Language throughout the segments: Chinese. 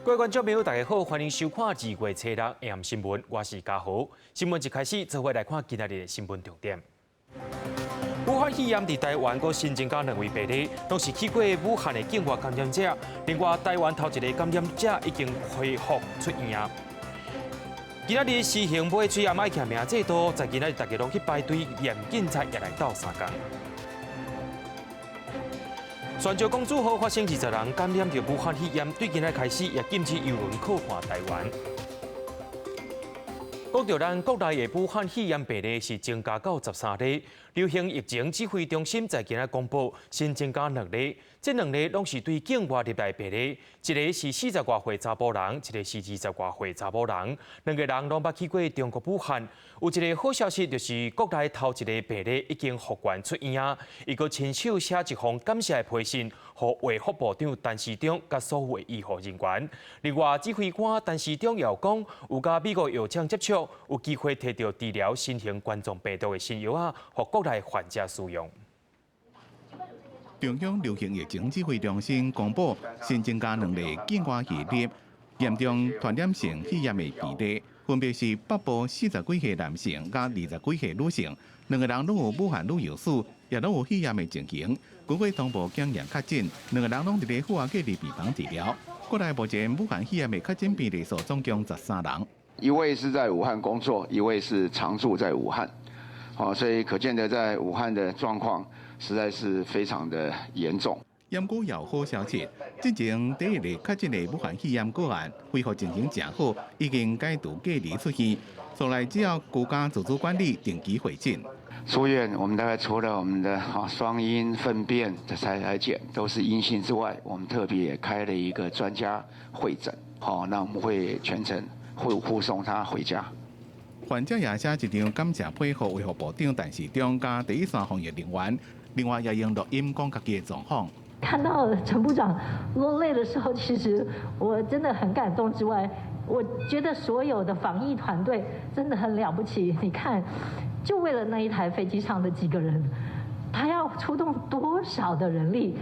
各位观众朋友，大家好，欢迎收看2月7日 AM 新闻，我是嘉豪。新闻一开始，做伙来看今日的新闻重点。武汉肺炎伫台湾阁新增加2位病例，都是去过武汉的境外感染者。另外，台湾头一个感染者已经恢复出院。今仔日实行买水暗爱徛名制度，在今仔日大家拢去排队验检才也来到3天。泉州公主号发生20人感染着武汉肺炎，对今仔开始也禁止游轮靠岸台湾。讲到咱国内的武汉肺炎病例是增加到13例，流行疫情指挥中心在今仔公布新增加2例，这2例拢是对境外入来病例，一个是40多岁查甫人，一个是20多岁查某人，2个人拢捌去过中国武汉。有一个好消息，就是国内头一个病例已经复原出院，伊个亲手写一封感谢的批信，予卫福部长陈时中甲所有的医护人员。另外，指挥官陈时中也讲，有甲美国药厂接触，有机会摕到治疗新型冠状病毒的新药啊，予国内患者使用。中央流行疫情指挥中心公布新增加2例境外疫例严重传染性肺炎的病例。分别是北部40几岁男性甲20几岁女性，2个人拢有武汉旅游史，也拢有肺炎的情形。经过同步检验确诊，2个人拢伫咧负压隔离病房治疗。国内目前武汉肺炎的确诊病例数总共13人，一位是在武汉工作，一位是常住在武汉。所以可见的在武汉的状况实在是非常的严重。验过有好消息，之前第1例确诊的武汉肺炎个案恢复情形正好，已经解除隔离出院，所来只要居家自主管理，定期回诊。出院，我们大概除了我们的双阴粪便的采检都是阴性之外，我们特别也开了一个专家会诊。那我们会全程会护送他回家。患者也写一张感谢批予卫福部长陈时中加第一线防疫人员，另外也用录音讲家己的状况。看到陈部长落泪的时候，其实我真的很感动。之外，我觉得所有的防疫团队真的很了不起。你看，就为了那一台飞机上的几个人，他要出动多少的人力？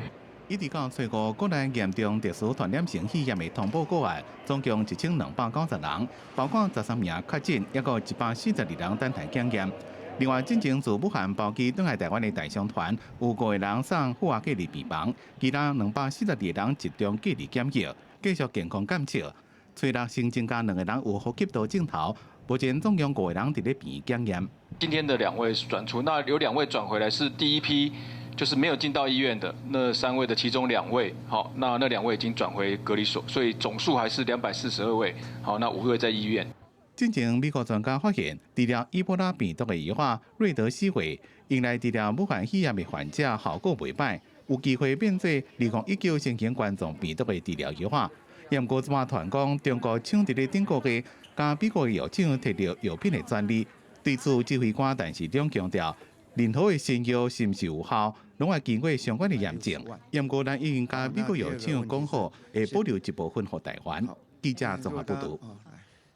一直到最后，国内严重特殊传染性肺炎的通报个案总共1290人，包括13名确诊，也有142人等待检验。另外，进前自武汉包机返来台湾的大商团，有5个人送负压隔离病房，其他242人集中隔离检疫，继续健康监测。吹落新增加2个人有呼吸道镜头，目前总共5个人伫咧病院检验。今天的2位转出，那有2位转回来是第一批，就是没有进到医院的那3位的其中2位，好，那2位已经转回隔离所，所以总数还是242位，好，那5位在医院。之前，美国专家发现，治疗伊波拉病毒的药瑞德西韦，用来治疗武汉肺炎的患者效果袂歹，有机会变做2019新型冠状病毒的治疗药。不过，这传讲中国抢伫咧顶个月，甲美国的药厂摕到药品的专利。对此，指挥官陈时中强调，任何的新药是毋是有效，拢要经过相关的验证。不过，咱已经甲美国药厂讲好，会保留一部分予台湾。记者综合报道。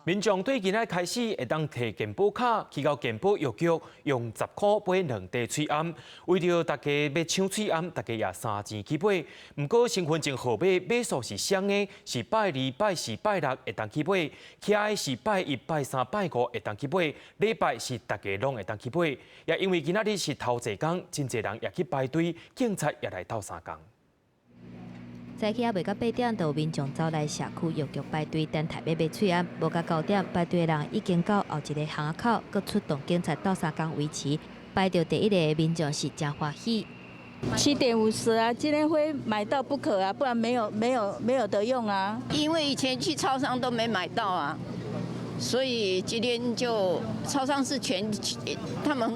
民众对今仔开始会当摕健保卡去到健保药局，用10块买2袋喙罨。为着大家要抢喙罨，大家也3钱去买。不过身份证号码买数是双的，是拜2、拜4、拜6会当去买，其他是拜1、拜3、拜5会当去买，礼拜是大家拢会当去买。也因为今仔日是头一天，真侪人也去排队，警察也来到3天。早起未到8点，就有民众走来社区药局排队等待买喙罨。无到9点，排队的人已经到后一个巷仔口，佮出动警察到3天维持。排到第1个民众是真欢喜。7点50啊，今天会买到不可啊，不然没有得用啊。因为以前去超商都没买到啊，所以今天就超商是他们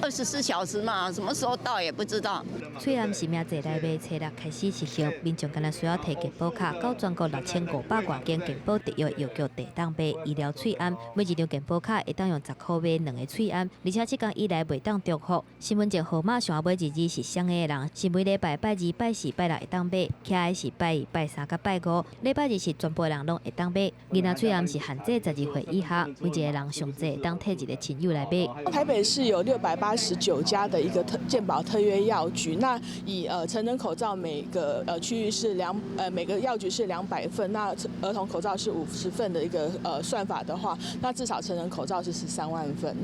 24小时嘛，什么时候到也不知道。喙罨是明济来买，初6开始实行，民众敢若需要摕健保卡，到全国6500多间健保特约药局地当买医疗喙罨，每一张健保卡会当用10块买2个喙罨，而且7天以内袂当重复。身份证号码想要买一支是双的人，是每礼拜拜2、拜4、拜6会当买，其他是拜1、拜3、甲拜5，礼拜日是全部人拢会当买。囡仔喙罨是限制12岁以下，每一个人上济会当摕一个亲友来买。台北市有600 189家的一个健保特约药局。那以成人口罩每个区域是每个药局是200份，那儿童口罩是50份的一个算法的话，那至少成人口罩是13万份。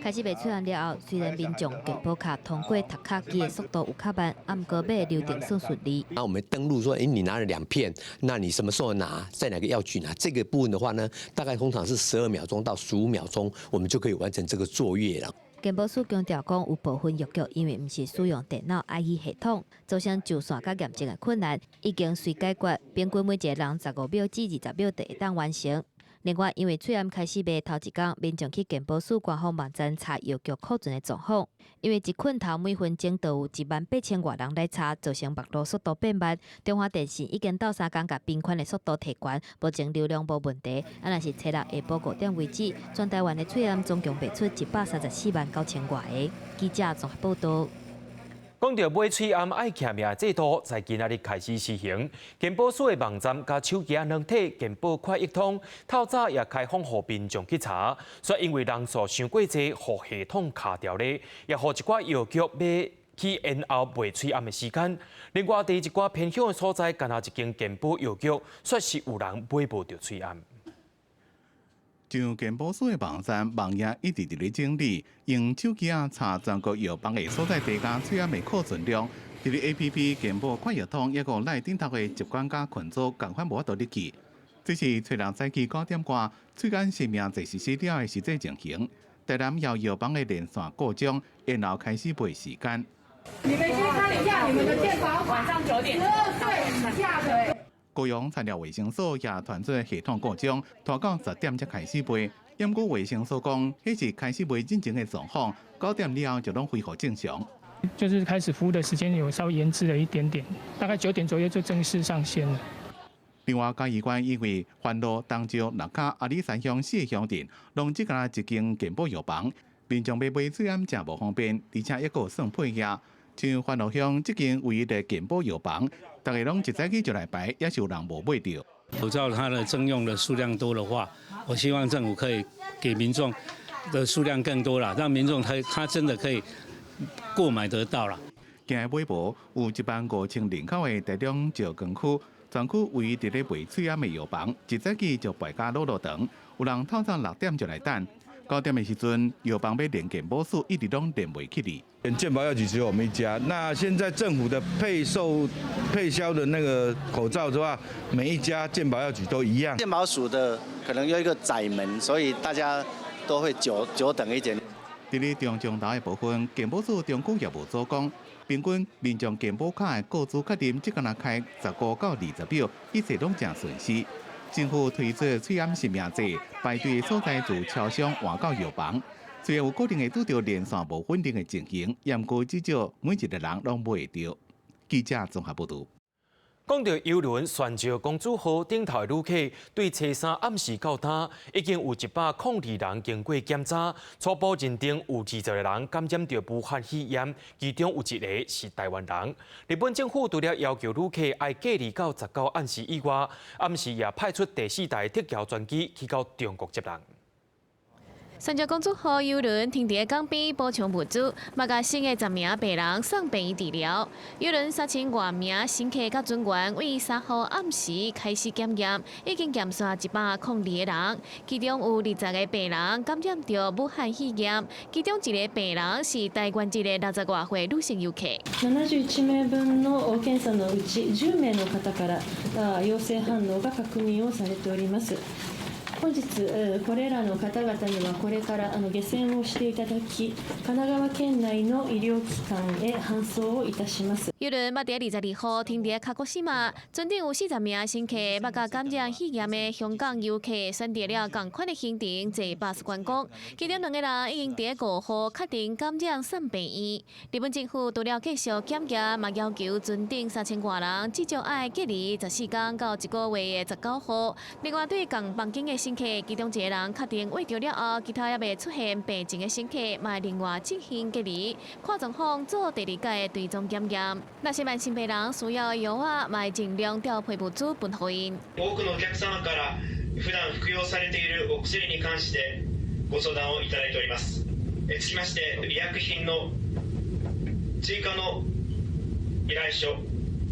开始卖出案了后，虽然民众健保卡通过读卡机的速度有较慢，不过买流程算顺利。那我们登录说，你拿了2片，那你什么时候拿，在哪个药局拿？这个部分的话呢，大概通常是12秒钟到15秒钟，我们就可以完成这个作业了。健保署强调讲，有部分药局因为不是使用电脑 IE 系统，造成就线甲验证的困难，已经随解决，平均每一个人15秒至20秒就会当完成。另外，因为喙癌开始卖头一天，民众去健保署官方网站查药局库存的状况，因为一困头每分钟都有18000多人来查，造成网络速度变慢。中华电信已经到3天，甲冰宽的速度提悬，目前流量无问题。若是初六下晡5点为止，全台湾的喙癌总共卖出134万9千多个。记者综合报道。讲到买喙癌爱签名制度，在今仔日开始施行。健保署的网站甲手机软体健保快易通，透早也开放予民众去查。说因为人数伤过济，互系统卡掉咧，也互一寡药局买去延后卖喙癌的时间。另外，伫一寡偏乡的所在，干那一间健保药局，确实有人买无到喙癌。像健保署的网站网页一直伫咧整理，用手机查全国药房的所在地加喙癌的库存量。伫咧 APP 健保快易通，抑个赖顶头的习惯甲群组共款无法度入去。这是初六早起9点半，喙癌生命在实施了的实际情形。台南药房的连线故障，然后开始背时间。你们先看一下你们的健保晚上9点12岁以下的。高雄材料卫生所也传出系统故障，拖到10点才开始背。因过卫生所讲，迄是开始背进前的状况，9点了后就拢恢复正常。就是开始服务的时间有稍微延迟了一点点，大概9点左右就正式上线了。另外，嘉义县因为环路、东石、六甲、阿里山乡4个乡镇，拢只干一间健保药房，民众要买喙癌真无方便，而且抑个算配额。像环路乡这间唯一的健保药房，大家拢一早起就来排，也是有人无买到。口罩它的征用的数量多的话，我希望政府可以给民众的数量更多了，让民众他真的可以购买得到了。今日微博有15000人口的台中石冈区，全区唯一伫咧卖喙癌的药房，一早起就排甲路长，有人透早6点就来等。9点的时阵，药房要连健保署一直拢连袂起哩。健保药局只有我们一家，那现在政府的配销的那个口罩的话，每一家健保药局都一样。健保署的可能有一个窄门，所以大家都会久等一点。伫咧中中头的部分，健保署中区业务组讲，平均民众健保卡的购资确认只敢若开15到20秒，一切拢正顺序。政府推出喙癌实名制，排队的所在自超商换到药房。虽然有固定会拄到连线无稳定的情形，也毋过至少每一个人拢买得到。记者综合报道。讲到邮轮船石公主号顶头的旅客，对初三暗时到呾，已经有102人经过检查，初步认定有20个人感染到武汉肺炎，其中有1个是台湾人。日本政府除了要求旅客爱隔离到19暗时以外，暗时也派出第4台特调专机去到中国接人。船石公主号邮轮停伫港边补充物资，嘛甲新的10名病人送病院治疗。邮轮3000多名乘客甲船员为3号暗时开始检验，已经检刷102个人，其中有20个病人感染到武汉肺炎，其中1个病人是台湾籍的60多岁女性游客。71名分の検査のうち10名の方から陽性反応が確認をされております。本日これらの方々にはこれから下船をしていただき、神奈川県内の医療機関へ搬送をいたします。邮轮捌伫22号停伫卡古西马，船顶有40名乘客捌甲感染肺炎的香港游客选择了同款的行程坐巴士观光，其中2个人已经伫5号确定感染送病院。日本政府除了继续检验，嘛要求船顶3000多人至少爱隔离14天到1个月的19号。另外，对共房间的乘客，其中1个人确定胃着了后，其他也未出现病症的乘客，嘛另外进行隔離，看状況做第2届的追蹤檢驗。若是慢性病人需要的藥啊，嘛盡量調配物資分予因。多くのお客様から普段服用されているお薬に関してご相談をいただいております。つきまして医薬品の追加の依頼書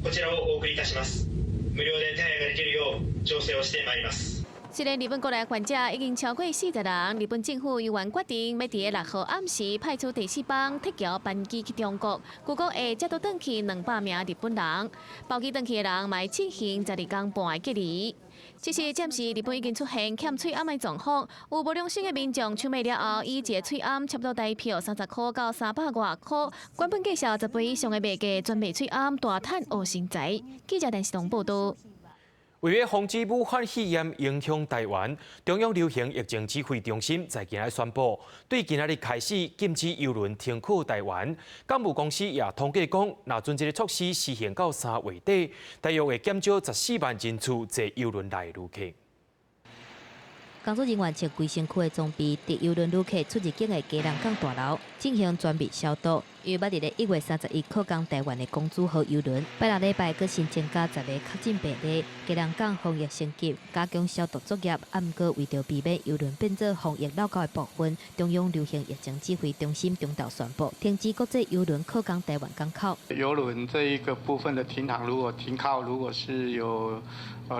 こちらをお送りいたします。無料で手配ができるよう調整をしてまいります。 虽然日本国内患者已经超过40人，日本政府由原决定要伫6号暗时派出第4班铁桥班机去中国，据讲会接到转去200名日本人，包机转去的人嘛进行12天半的隔离。只是暂时日本已经出现欠喙暗的状况，有无良心的民众抢买了后，以一个喙暗差不多台票30块到300外块，原本介绍10倍以上的卖价专卖喙暗，大赚乌生财。记者陈世彤报道。 为了防止武汉肺炎影响台湾，中央流行疫情指挥中心在今日宣布，对今日开始禁止邮轮停靠台湾。港务公司也统计讲，若准这个措施施行到3月底，大约会减少14万人次坐邮轮来旅客。 工作人员穿规身躯的装备，伫邮轮旅客出入境的基隆港大楼进行全面消毒。因为捌伫咧1月31靠港台湾的公主号邮轮，拜六礼拜佫新增加10个确诊病例。基隆港防疫升级，加强消毒作业。毋过为着避免邮轮变做防疫漏沟的部分，中央流行疫情指挥中心中昼宣布停止国际邮轮靠港台湾港口。邮轮这一个部分的停航，如果停靠，如果是有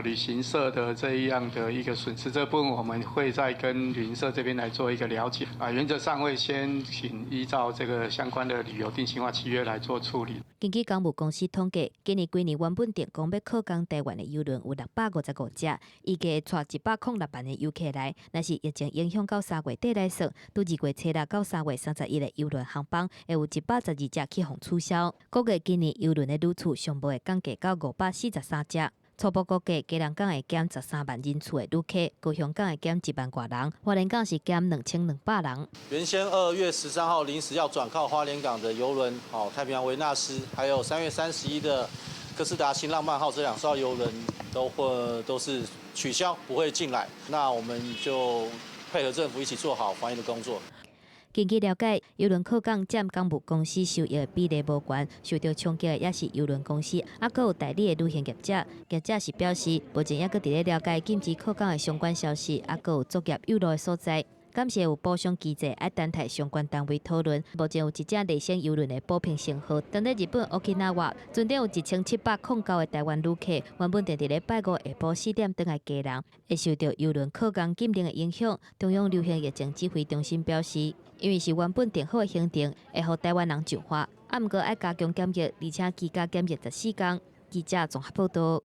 旅行社的这样的一个损失，这部分我们会再跟旅行社这边来做一个了解。原则上会先请依照这个相关的旅游定型化契约来做处理。根据港务公司统计，今年原本定讲要靠港台湾的邮轮有655只，预计带106万的游客来。若是疫情影响到3月底来说，拄2月初6到3月31的邮轮航班会有112只起互取消。估计今年邮轮的旅次上无会降价到543只。 初步估计，基隆港会减13万人次的旅客，高雄港会减1万多人，花莲港是减2200人。原先2月13号临时要转靠花莲港的邮轮，太平洋维纳斯，还有3月31的哥斯达新浪漫号这2艘邮轮都是取消，不会进来。那我们就配合政府一起做好防疫的工作。 根据了解，邮轮靠港占港务公司收益的比例无悬，受到冲击的也是邮轮公司，还有代理的旅行业者。业者是表示，目前还佫伫咧了解禁止靠港的相关消息，还佫有作业有路的所在。感谢有补偿机制，爱等待相关单位讨论。目前有一只类型邮轮的补平型号，等在日本 Okinawa， 准定有1709个台湾旅客，原本定伫咧拜五下晡4点登来基隆，会受到邮轮靠港禁令的影响。中央流行疫情指挥中心表示。 因为是原本定好的行程，会互台湾人上发，毋过爱加强检疫，而且居家检疫14天。记者综合报道。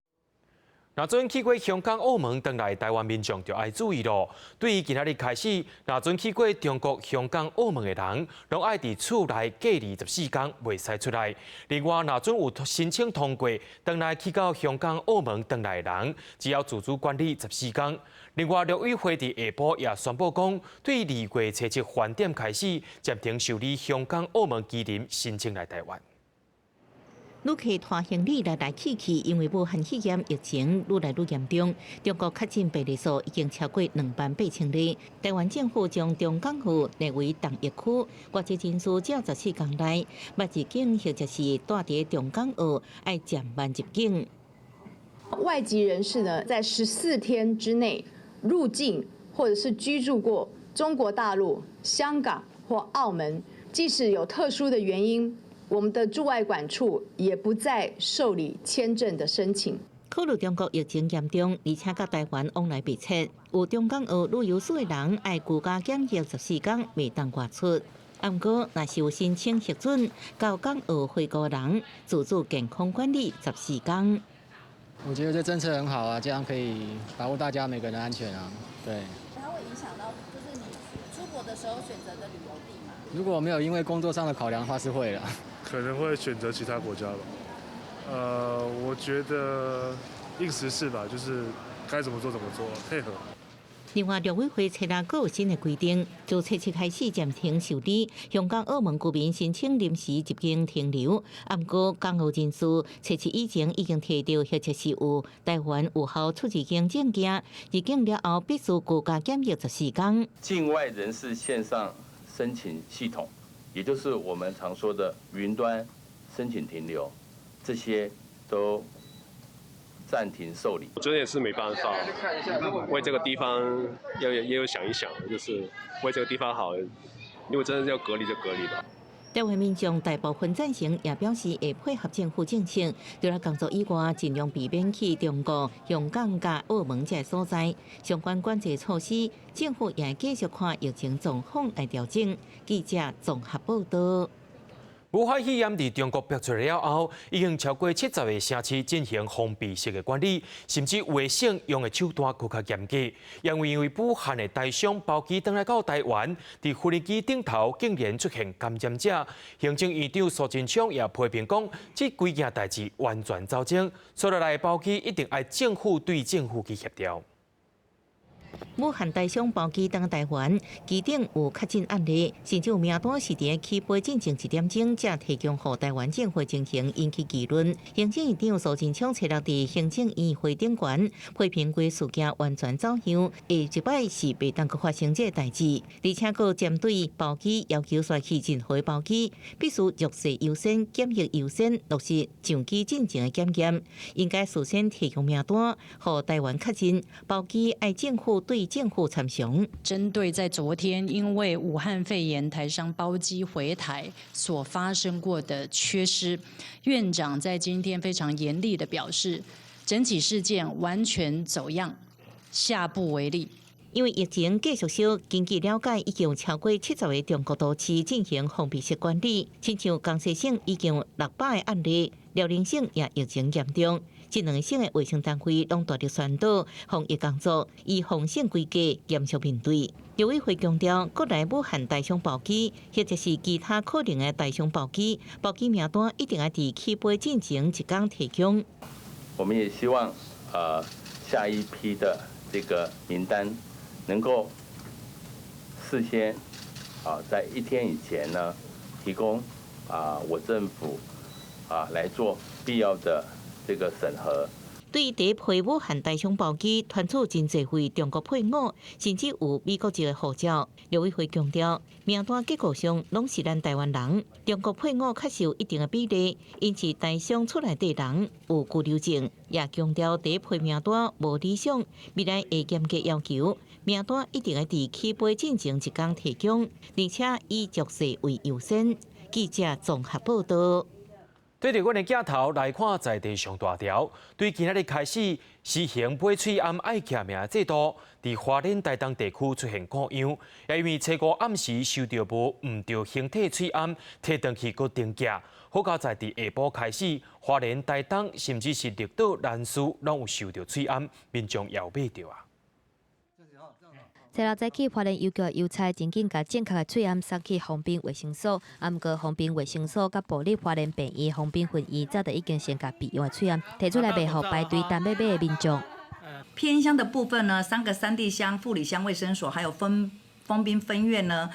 若准去过香港、澳门回来台湾民众就要注意咯。对于今仔日开始，若准去过中国、香港、澳门的人，拢爱伫厝内隔离14天，袂使出来。另外，若准有申请通过回来去到香港、澳门回来的人，只要自主管理14天。另外，陆委会伫下晡也宣布讲，对2月初7饭店开始暂停受理香港、澳门居民申请来台湾。 旅客拖行李来去去，因为武汉肺炎疫情愈来愈严重，中国确诊病例数已经超过28000例。台湾政府将中港澳列为同疫区，外籍人士只要14天内捌入境或者是住伫中港澳，爱暂慢入境。外籍人士呢，在14天之内入境或者是居住过中国大陆、香港或澳门，即使有特殊的原因。 我们的驻外管处也不再受理签证的申请。考虑中国疫情严重，而且甲台湾往来密切，有中港澳旅游史的人爱居家检疫14天，未当外出。不过，若是有申请核准到港澳回国人，自主健康管理14天。我觉得这政策很好啊，这样可以保护大家每个人的安全啊。对。它会影响到就是你出国的时候选择的旅游地吗？如果没有因为工作上的考量的话，是会的。 可能会选择其他国家吧。我觉得应时事吧，就是该怎么做怎么做，配合。另外，陆委会初6有新的规定，自初7开始暂停受理香港、澳门居民申请临时入境停留。不过，港澳人士初7以前已经摕到或者是有台湾有效出入境证件，入境了后必须居家检疫14天。境外人士线上申请系统。 也就是我们常说的云端申请停留，这些都暂停受理。我觉得也是没办法，为这个地方也有想一想，就是为这个地方好，如果真的是要隔离就隔离吧。台湾民众大部分赞成，也表示会配合政府政策，除了工作以外，尽量避免去中国、香港、加澳门这所在。相关管制措施，政府也继续看疫情状况来调整。记者综合报道。武汉肺炎伫中国爆出了后，已经超过70个城市进行封闭式的管理，甚至有的省用的手段更加严格。因为武汉的台商包机登来到台湾，伫飞机顶头竟然出现感染者。行政院长苏贞昌也批评讲，这几件代志完全走精，所落来的包机一定要政府对政府去协调。武汉台商包机登台湾，机顶有确诊案例，甚至有名单是伫起飞进前1点钟才提供予台湾政府进行，引起议论。行政院长苏贞昌找到伫行政院会顶悬，批评规事件完全走样，下一摆是袂当阁发生这代志，而且阁针对包机要求刷去任何包机，必须弱势优先、检疫优先，落实上机进前的检验，应该事先提供名单，予台湾确诊包机爱政府对政府参详。针对在昨天因为武汉肺炎台商包机回台所发生过的缺失，院长在今天非常严厉地表示，整起事件完全走样，下不为例。因为疫情继续烧，根据了解，已经有超过70个中国都市进行封闭式管理，亲像江西省已经有600个案例，辽宁省也疫情严重。这2个省的卫生单位拢大力宣导防疫工作，以防省规格严肃面对。陆委会强调，国内武汉台商包机或者是其他可能的台商包机名单一定要在起飞进前1天提供。我们也希望下一批的这个名单能够事先在1天以前呢提供我政府来做必要的这个审核。对于第一批武汉台商包机传出真侪位中国配偶，甚至有美国籍的护照。陆委会强调，名单结构上拢是咱台湾人，中国配偶确实有一定的比例，因此台商出来的人有居留证。也强调第一批名单无理想，未来会严格要求，名单一定要在起飞进前1天提供，而且以弱势为优先。记者综合报道。对着阮的镜头来看，在地上大条，对今日开始实行买喙暗爱记名制度，伫花莲台东地区出现各样，也因为初五暗时收到无毋着形体喙暗，摕回去搁定价，好到在伫下晡开始，花莲台东甚至是绿岛南屿拢有收到喙暗，民众也买着啊。初六早起，花莲邮局邮差真紧甲正确的喙暗送去方便卫生所，啊，毋过方便卫生所甲部立花莲病院方便分院早就已经先甲备用的喙暗摕出来卖互排队等买的民众。偏乡的部分呢，3个3地乡、富里乡卫生所还有丰滨分院呢，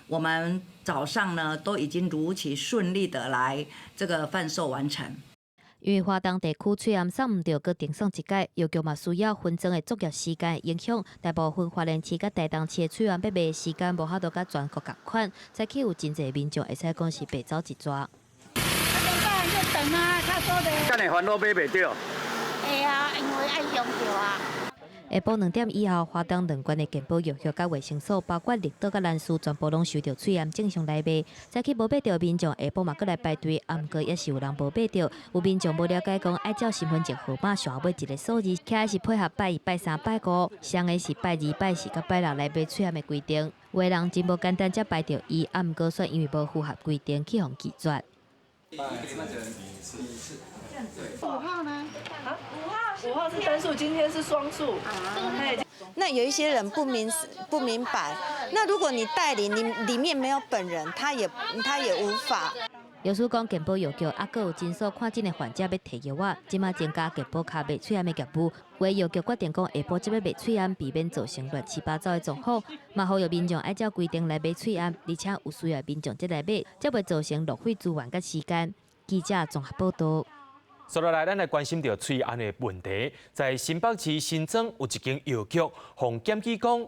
我们早上呢都已经如期顺利的来这个贩售完成。因为花东地区喙暗送毋到，搁停送一届，邮局嘛需要分装的作业时间影响，大部分花莲市甲台东市的喙暗要卖的时间无法度甲全国共款，早起有真侪民众会使讲是白走一抓。怎么办？就等啊，他说的。干你烦恼买袂到？会啊，因为爱用着啊。下晡2点以后，花东两县的健保药局甲卫生所，包括绿岛甲南屿，全部拢收到喙暗正常来卖。早起无买到民众，下晡嘛搁来排队，啊，毋过也是有人无买到。有民众无了解讲，爱照身份证号码上尾一个数字，起来是配合拜1、拜3、拜5，上个是拜2、拜4、甲拜6来买喙暗的规定。有的人真无简单才排到伊，啊，毋过算因为无符合规定去互拒绝。5号呢？啊5号是单数，今天是双数。那有一些人不明白，那如果你代理，你里面没有本人，他也无法。药师讲，健保药局还佫有诊所看诊的患者要摕药啊，即马增加健保卡卖喙暗的业务。为药局决定讲，下晡即要卖喙暗，避免造成乱七八糟的状况。嘛，呼吁民众按照规定来买喙暗，而且有需要民众才来买，才袂造成浪费资源甲时间。记者综合报道。接下来，咱来关心到喙安的问题。在新北市新庄有一间药局，互检举讲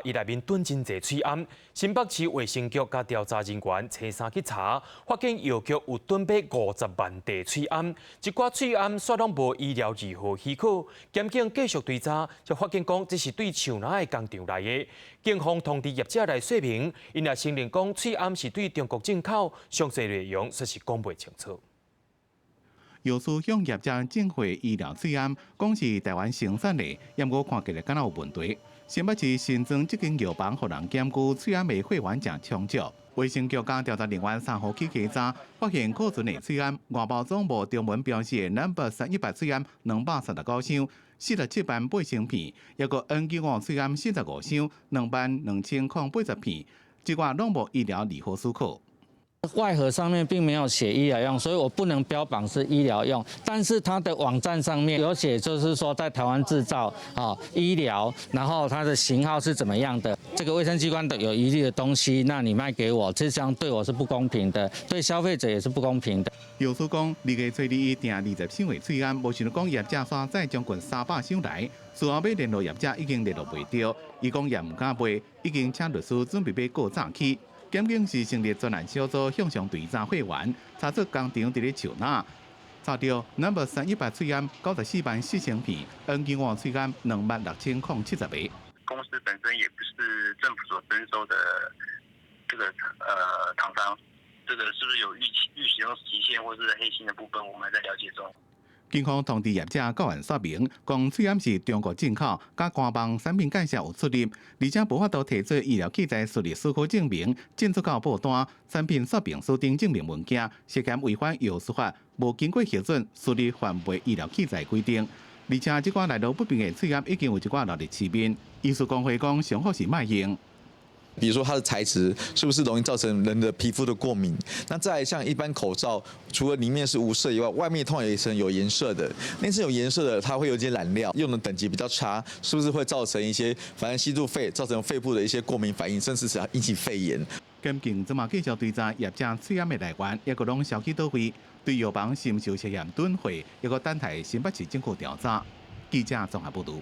伊内面囤真侪喙安。新北市卫生局甲调查人员车衫去查，发现药局有囤备50万袋喙安，一寡喙安煞拢无医疗二号许可。检警继续追查，才发现讲这是对树林的工厂来的。警方通知业者来说明，因也承认讲喙安是对中国进口，详细内容却是讲袂清楚。药师向业者证回医疗喙安，讲是台湾生产的，也我看起来敢若有问题。新北市新庄这间药房，互人检举喙安的会员正充足。卫生局甲调查人员3号去查，发现库存的喙安外包装无中文标示的 No. 318喙安239箱，47万8千片，也个 N95喙安45箱22080片，这寡拢无医疗二号许可。外盒上面并没有写医疗用，所以我不能标榜是医疗用。但是它的网站上面有写，就是说在台湾制造医疗，然后它的型号是怎么样的。这个卫生机关的有疑虑的东西，那你卖给我，这样对我是不公平的，对消费者也是不公平的。药师讲，2月初2订20箱的喙安，无想到讲业者煞再将近300箱来，事后要联络业者已经联络袂到，伊讲也唔敢卖，已经请律师准备要告早起。检警是成立专案小组向上追查会员，查出工厂伫咧树林，查到 No. 318喙安94万4千片，N95喙安26070个。公司本身也不是政府所征收的这个厂商，这个是不是有预使用期限或是黑心的部分，我们还在了解中。警方通知业者到案说明，讲喙安是中国进口，甲官方产品介绍有出入，而且无法度提出医疗器材属立许可证明、进出口报单、产品说明书等证明文件，涉嫌违反药师法，无经过核准，属于犯违医疗器材规定。而且，这寡来路不明的喙安已经有一寡落入市面，医师公会讲，上好是卖用。比如说它的材质是不是容易造成人的皮肤的过敏？那再来像一般口罩，除了里面是无色以外，外面通常有一层有颜色的，那层有颜色的它会有一些染料，用的等级比较差，是不是会造成一些反正吸入肺，造成肺部的一些过敏反应，甚至是引起肺炎？检警即马继续追查业者喙安的来源，也个拢消去倒位，对药房是毋是有涉嫌囤货，也个等待新北市政府调查。记者综合报道。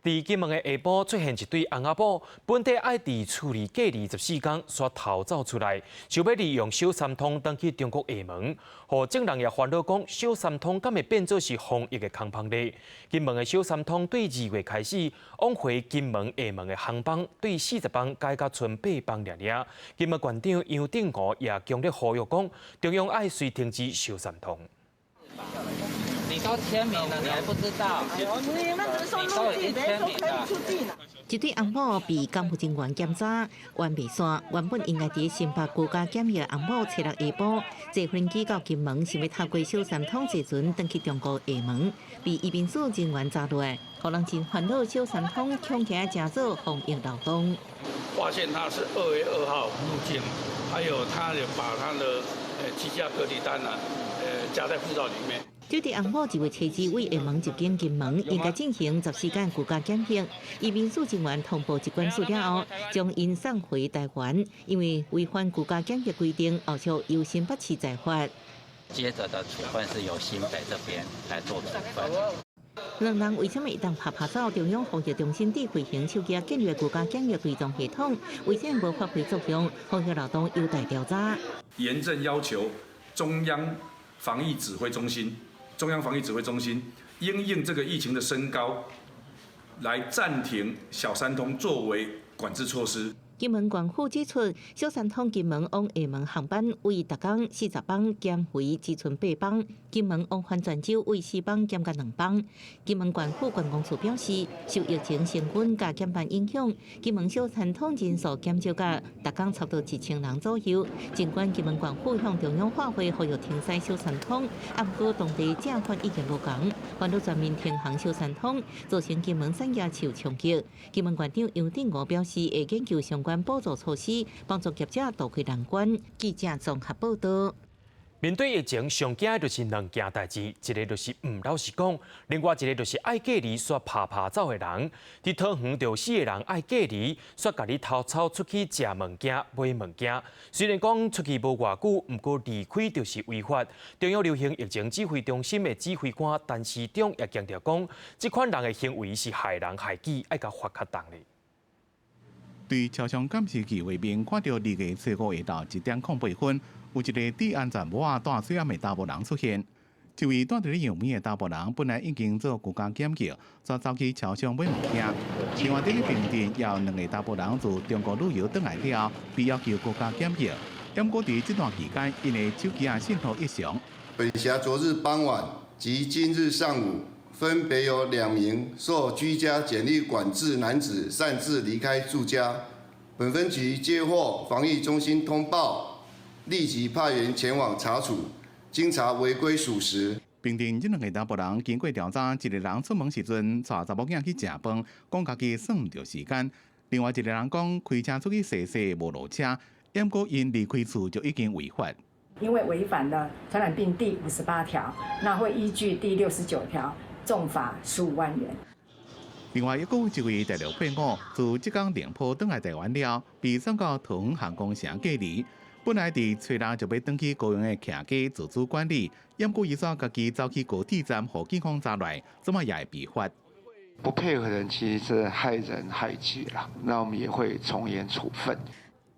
伫金门的下晡出现一对红仔宝，本地爱伫处理隔24天，煞逃走出来，想要利用小三通登去中国厦门。互证人也烦恼讲，小三通敢会变做是防疫的空棒呢？金门的小三通对2月开始往回金门、厦门的航班，对40班改到剩8班尔。金门县长杨定国也强烈呼吁讲，中央爱随停止小三通。你都签名了，你还不知道？你们只是说入境，没说可以出境。一对红帽被干部人员检查，完未线，原本应该伫新北国家检疫的红帽，初六下晡坐飞机到金门，想要透过小三通坐船登去中国厦门，被移民署人员抓落来，可能真烦恼小三通抢起来真做防疫漏洞。发现他是2月2号入境，还有他也把他的居家隔离单夹在护照里面。这对红帽1月初2为厦门入境金门，应该进行14天国家检疫。移民署人员通报机关署了后，将因送回台湾，因为违反国家检疫规定，后续由新北市裁罚。接着的处分是由新北这边来做处分。两人为什么一旦拍走中央防疫中心地飞行手机建立国家检疫追踪系统，为什么无发挥作用？防疫漏洞有待调查。严正要求中央防疫指挥中心因应这个疫情的升高，来暂停小三通作为管制措施。金门县府指出，小三通金门往厦门航班为逐天40班减回只剩8班，金门往返泉州为4班减到2班。金门县府观光处表示，受疫情升温加减班影响，金门小三通人数减少到逐天差不多1000人左右。尽管金门县府向中央发挥呼吁停驶小三通，不过当地正反意见无同，反对全面停航小三通，造成金门产业受冲击。金门县长杨定国表示，会研究相关补助措施，帮助业者渡过难关。记者综合报道。面对疫情，上惊的就是两件代志，一个就是唔老实讲，另外一个就是爱隔离煞爬走的人。伫桃园就4个人爱隔离，煞家己偷偷出去食物件、买物件。虽然讲出去无偌久，不过离开就是违法。中央流行疫情指挥中心的指挥官陈时中也强调讲，这款人的行为是害人害己，爱甲罚较重的。对超商监视器画面看到2月初5日到1:08分。有一个戴安全帽、戴水暗的查甫人出现。一位戴着样面的查甫人本来已经做居家检疫，则走去超商买物件。另外，伫咧平镇也有2个查甫人自中国旅游回来了，被要求居家检疫。不过伫这段期间，因的手机信号异常。本辖昨日傍晚及今日上午，分别有2名受居家检疫管制男子擅自离开住家。本分局接获防疫中心通报。立即派员前往查处，经查违规属实。平镇这2个查甫人经过调查，一个人出门时阵带查某囝去食饭，讲家己算唔着时间；另外一个人讲开车出去洗无落车，不过因离开厝就已经违法。因为违反了传染病第58条，那会依据第69条重罚15万元。另外，还有一位大陆配偶自浙江宁波返来台湾了，被送到桃园航空城隔离。本来伫初六就要登去高雄的徛家自主管理，不过伊煞家己走去高铁站，互警方抓来，怎么也会被罚？不配合的人其实是害人害己啦，那我们也会从严处分。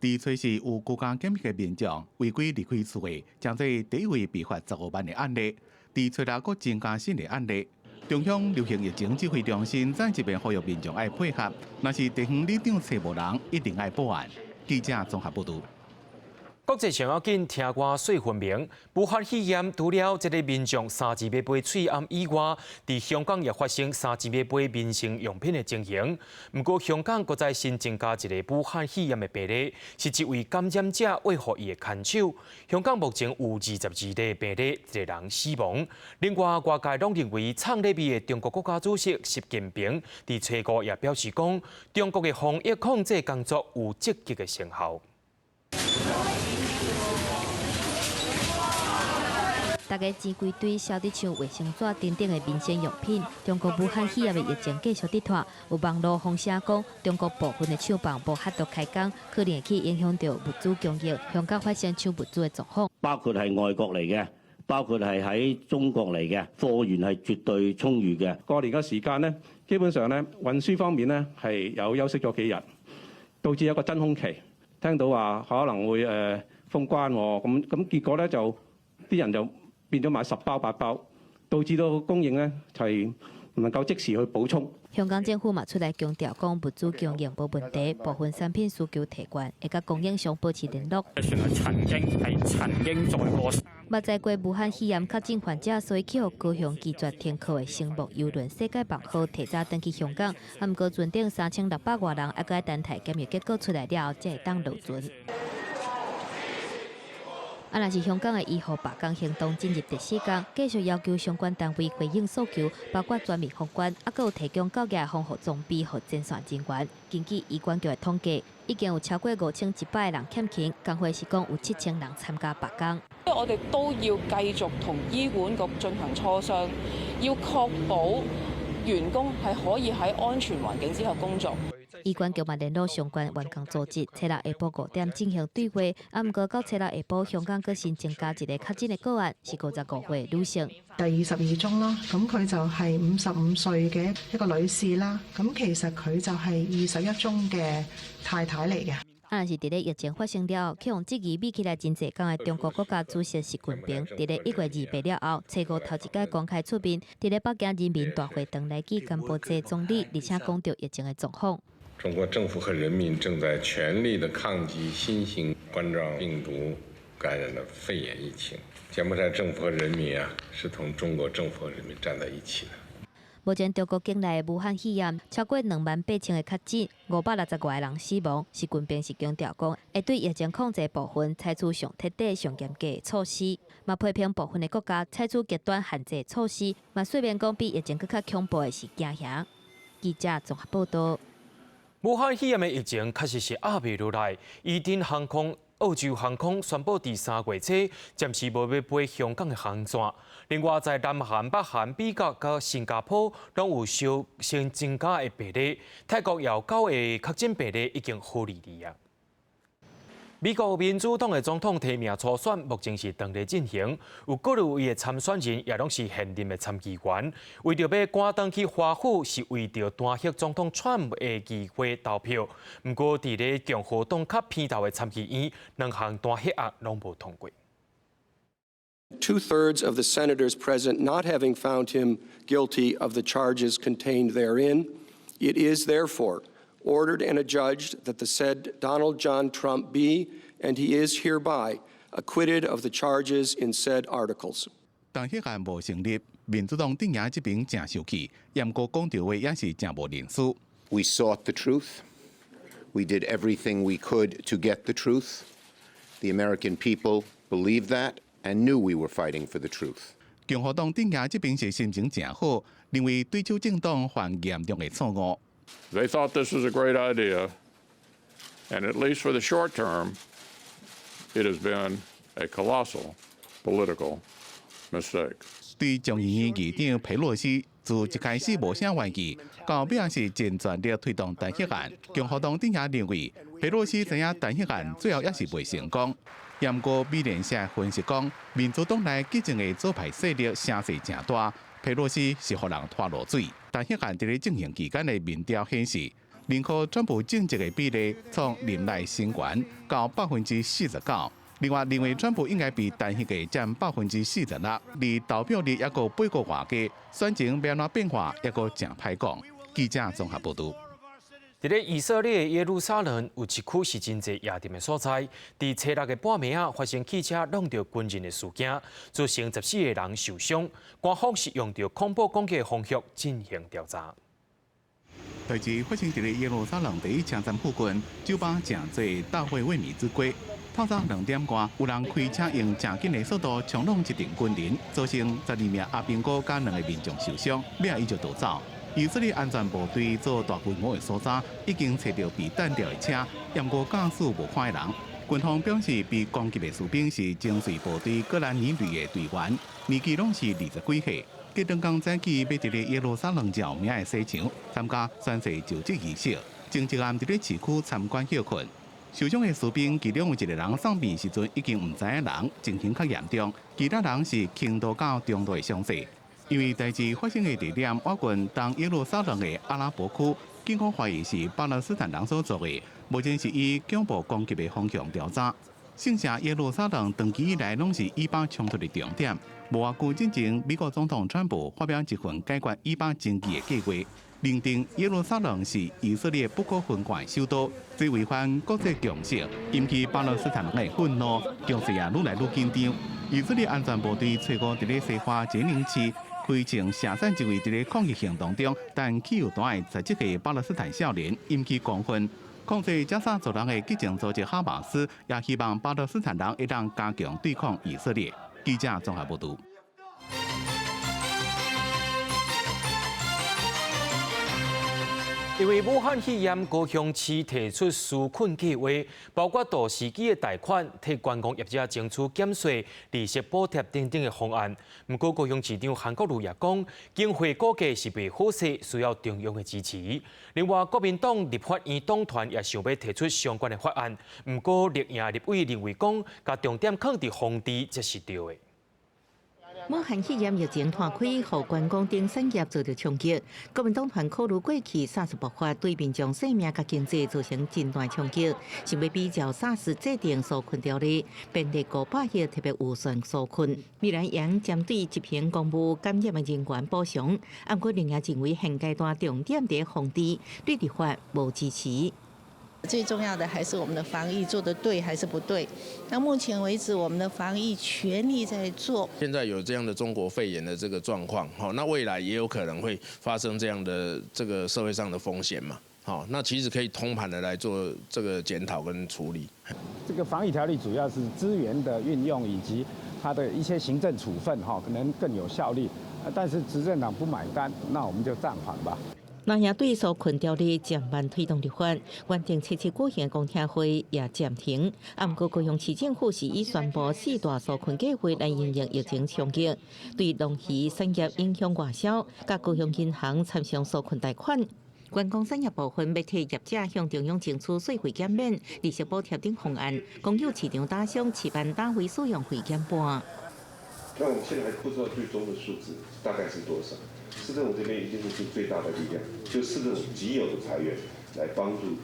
伫初四有居家检疫的民众违规离开厝的，将做第一位被罚15万的案例。伫初六佫增加新的案例。中央流行疫情指挥中心再一遍呼吁民众爱配合，若是地方里长找无人，一定爱报案。记者综合报道。国际上要紧，听歌说分明。武汉肺炎除了这个民众3支要买喙暗以外，伫香港也发生3支要买民生用品的情形。不过，香港搁再新增加一个武汉肺炎的病例，是一位感染者为何伊的牵手。香港目前有22例病例，一个人死亡。另外，外界拢认为创立的中国国家主席习近平伫初5也表示讲，中国的防疫控制工作有积极的成效。大家钱柜堆烧得像卫生纸等等的民生用品。中国武汉肺炎的疫情继续跌脱，有网络风声讲，中国部分的厂房无法度开工，可能会去影响到物资供应。香港发生抢物资的状况，包括係外國嚟嘅，包括係喺中國嚟嘅，貨源係絕對充裕嘅。過年嘅時間呢，基本上呢運輸方面呢係有休息咗幾日，導致有個真空期。聽到話可能會封關喎，咁結果咧就啲人就變咗買10包8包，導致到供應咧係唔能夠即時去補充。香港政府嘛出來強調，講物資供應無問題，部分產品需求提關，會甲供應商保持聯絡。曾經在過。目在過武漢肺炎確診患者，所以去予高雄拒絕停靠的星目郵輪世界航號提早登去香港，不過船頂3600多人，還該等待檢疫結果出來了，才會當落船。若是香港的1號罷工行動進入第4天，繼續要求相關單位回應訴求，包括全面封關，還有提供高價防護裝備和前線人員。根據醫管局的統計，已經有超過5100人欠勤，工會是講有7000人參加罷工。我哋都要繼續同醫管局進行磋商，要確保員工係可以喺安全環境之下工作。醫管局嘛聯絡相關員工組織，初六下晡5點進行對話。不過到初六下晡，香港更新增加一個確診的個案，是55歲女性。第22宗啦，咁佢就係55歲嘅一個女士啦。咁其實佢就係21宗嘅太太嚟嘅。若是伫咧疫情發生了後，去用質疑美起來真濟工嘅中國國家主席習近平，伫咧1月28了後，初5頭一擺公開出面，伫咧北京人民大會堂來見柬埔寨總理，而且講到疫情嘅狀況。中國政府和人民正在全力地抗擊新型冠狀病毒感染的肺炎疫情。柬埔寨政府和人民是同中國政府和人民站在一起的。目前中國境內武漢肺炎超過28000個確診，560個人死亡。習近平是強調講，會對疫情控制部分採取上徹底、上嚴格的措施，嘛批評部分的國家採取極端限制措施，嘛說明講比疫情更加恐怖的是驚嚇。記者綜合報道。武漢肺炎的疫情確實是壓未落來，伊甸航空澳洲航空宣布，第3月初暂时无要飞香港的航线。另外，在南韩、北韩、美国甲新加坡拢有稍先增加的病例。泰国有9个确诊病例已经获离啊。美国民主党的总统提名初选目前是当日进行，有各类位的参选人也拢是现任的参议员，为着要赶登去华府，是为着单迄总统川普的议会投票。不过，伫咧共和党较偏头的参议院，两项单迄案拢无通过。2/3 of the senators present not having found him guilty of the charges contained therein, it is therefore ordered and adjudged that the said Donald John Trump be, and he is hereby, acquitted of the charges in said articles. 但迄案无成立，民主党镇压这边真生气，严格讲着话也是真无认输。We sought the truth. We did everything we could to get the truth. The American people believed that and knew we were fighting for the truth. 共和党镇压这边是心情真好，认为对手政党犯严重的错误。They thought this was a great idea, and at least for the short term, it has been a colossal political mistake. 对众议院议长佩洛西自一开始无啥怀疑，到尾也是尽全力推动弹劾案。共和党镇压认为，佩洛西知影弹劾案最后也是未成功。严过美联社分析讲，民主党内激进的左派势力声势真大，佩洛西是互人拖落水。弹劾案伫咧进行期间的民调显示，认可川普政绩的比例从任内升悬到49%。另外，认为川普应该被弹劾的占46%，离投票率也个8个月加，选情变哪变化也个真歹讲。记者综合报道。伫咧以色列耶路撒冷有一区是真侪夜店的所在，伫初六的半暝啊，发生汽车撞到军人的事件，造成14个人受伤。官方是用着恐怖攻击的方式进行调查。代志发生伫咧耶路撒冷第一车站附近，酒吧正侪大会萎靡之归。透早2点外，有人开车用正紧的速度冲撞一名军人，造成12名阿兵哥加2个民众受伤，尾伊就逃走。以色列安全部队做大规模的搜查，已经找到被弹掉的车，验过驾驶无款的人。军方表示，被攻击的士兵是精髓部队戈兰尼旅的队员，年纪拢是20几岁。计长工早起要伫咧耶路撒冷有名的西场参加宣誓就职仪式，前一暗伫咧市区参观休困。受伤的士兵其中有1个人送病时阵已经唔知影人，情形较严重，其他人是轻度到中度的伤势。因为代志发生的地点靠近东耶路撒冷的阿拉伯区，警方怀疑是巴勒斯坦人所做的，目前是以恐怖攻击的方向调查。圣城耶路撒冷长期以来拢是以巴冲突的重点。无偌久之前，美国总统川普发表一份解决以巴争议的计划，认定耶路撒冷是以色列不可分割的首都，这违反国际共识，引起巴勒斯坦人的愤怒，局势也愈来愈紧张。以色列安全部队找过伫咧西花杰宁市。开枪射杀一位伫咧抗议行动中但汽油弹的17个巴勒斯坦少年，引起公愤。控制加沙走廊的激进组织哈马斯也希望巴勒斯坦人会当加强对抗以色列。记者综合报道。因为武汉肺炎，高雄市提出纾困计划，包括大时期的贷款、替观光业者争取减税、利息补贴等等的方案。不过，高雄市长韩国瑜也讲，经费估计是被好势，需要中央的支持。另外，国民党立法院党团也想要提出相关的法案，不过立院立委认为讲，甲重点放伫防治才是对的。武汉肺炎疫情摊开，互观光等产业遭到冲击。国民党团考虑过去SARS爆发对民众生命甲经济造成真大冲击，想要比照SARS制定纾困条例，编列500亿特别预算纾困。未来将针对疾病公务感染的人员补偿。不过，另也认为现阶段重点在防治，对立法无支持。最重要的还是我们的防疫做得对还是不对？那目前为止，我们的防疫全力在做。现在有这样的中国肺炎的这个状况，好，那未来也有可能会发生这样的这个社会上的风险嘛？好，那其实可以通盘的来做这个检讨跟处理。这个防疫条例主要是资源的运用以及它的一些行政处分，可能更有效率。但是执政党不买单，那我们就暂缓吧。南亚对纾困条例渐慢推动立法，原定7举行公听会也暂停。不过高雄市政府是已宣布4大纾困计划来应应疫情冲击，对农渔产业影响外销，甲高雄银行参详纾困贷款。观光产业部分要替业者向中央争取税费减免、利息补贴等方案，公有市场打响7万单位使用费减半。那我们现在还不知道最终的数字大概是多少。市政府这边一定是最大的力量，就市政府仅有的财源来帮助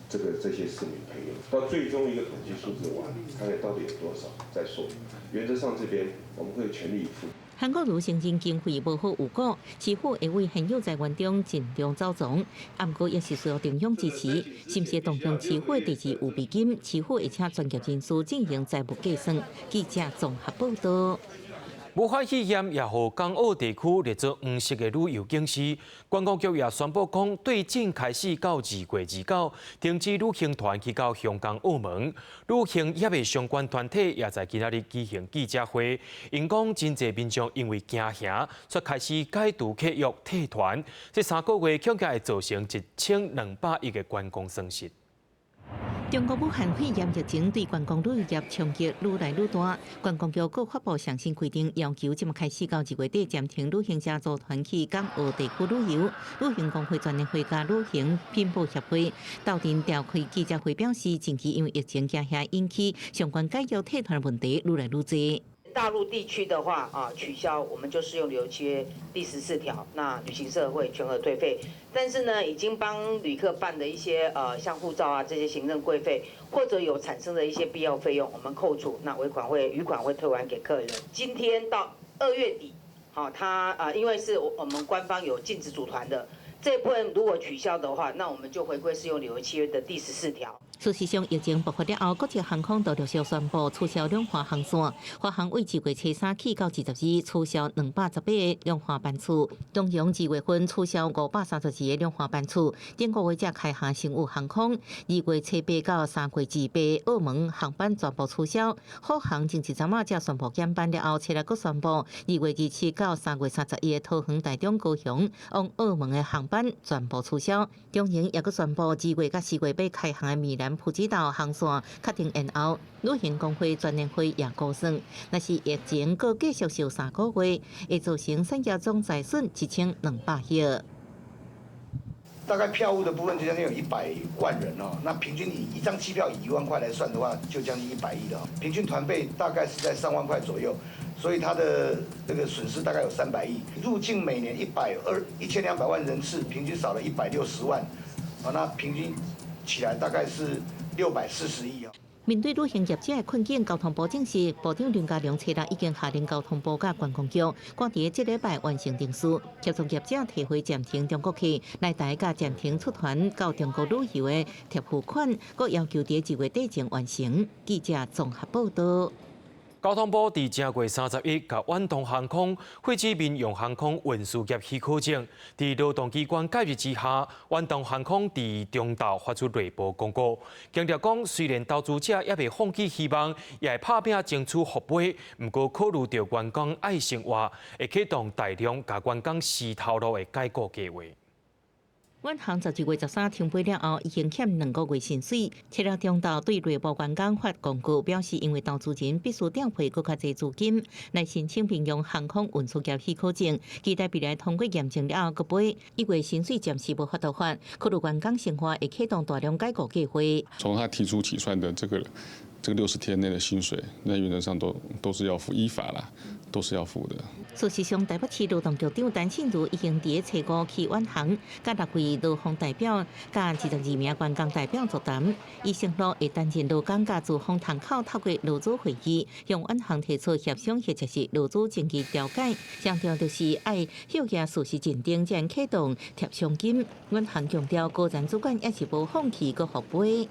这些市民朋友，到最终一个统计数字完，看看到底有多少再说。原则上这边我们会全力以赴。韩国如行政经费无好有果，市府会为现有财源中尽量走踪，不过也是需要中央支持，甚至动用市府第2有备金，市府会请专业人士进行财务计算。记者综合报道。武汉肺炎也互港澳地区列作黄色的旅游警示，观光局也宣布讲，对正开始到2月29，停止旅行团去到香港、澳门。旅行业的相关团体也在今仔日举行记者会，因讲真侪民众因为惊吓，却开始解除契约退团，这3个月恐怕会造成1200亿的观光损失。中国武汉肺炎疫情对观光旅游业冲击愈来愈大，观光局各发布上新规定，要求即日开始到2月底暂停旅行社组团去港澳地区旅游。旅行工会全联会甲旅行品保协会斗阵召开记者会表示，近期因为疫情惊吓引起相关解约退团问题愈来愈多。大陆地区的话取消我们就适用旅游契约第14条，那旅行社会全额退费。但是呢，已经帮旅客办的一些像护照这些行政规费，或者有产生的一些必要费用，我们扣除，那余款会退还给客人。今天到2月底，因为是我们官方有禁止组团的。这部分如果取消的话，那我们就回归适用旅游契约的第14条。事实上，疫情爆发了后，国际航空都陆续宣布取消两华航线。华航为2月初3起到22取消218个两华班次，中央2月份取消532个两华班次。顶个月才开航新宇航空，2月初8到3月28澳门航班全部取消。虎航前一阵仔才宣布减班了后，7日佫宣布2月27到3月31个桃园、台中、高雄往澳门的航班全部取消。中营也佫宣布2月到4月要开航的米兰普吉岛航线确定延后。旅行工会全联会也估算，若是疫情佫继续烧3个月，会造成产业总财损1200亿。大概票务的部分就将近有100万人那平均以一张机票以1万块来算的话，就将近100亿了。平均团费大概是在3万块左右，所以它的这个损失大概有300亿。入境每年1200万人次，平均少了160万，那平均起来大概是640亿。面对旅行业者的困境，交通部证实，部长林佳龙7日已经下令交通部甲观光局，赶伫这礼拜完成定数，协助业者提回暂停中国客来台甲暂停出团到中国旅游的贴付款，佮要求伫2月底前完成。记者综合报道。交通部伫正月31甲远东航空废止民用航空运输业许可证。伫劳动机关介入之下，远东航空伫中昼发出内部公告，强调讲虽然投资者也未放弃希望，也会拍拼争取复赔，不过考虑到员工爱生活，会启动大量甲员工私头路的解雇计划。远航12月13停飞了后，已经欠2个月薪水。7日中昼对内部员工发公告，表示因为投资人必须调配更较侪资金来申请民用航空运输业许可证，期待未来通过验证了后搁赔。1月薪水暂时无法度发，考虑员工生活会启动大量解雇计划。从他提出起算的这个60天内的薪水，那原则上都是要付，依法啦，都是要付的。事实上，台北市劳动局长陈庆如已经伫初5去远航，甲6位劳方代表、甲22名员工代表座谈。伊承诺会担任劳工甲资方窗口，透过劳资会议，向远航提出协商或者是劳资争议调解。强调就是爱休假事实认定，才能启动贴奖金。远航强调，高层主管也是无放弃个复赔。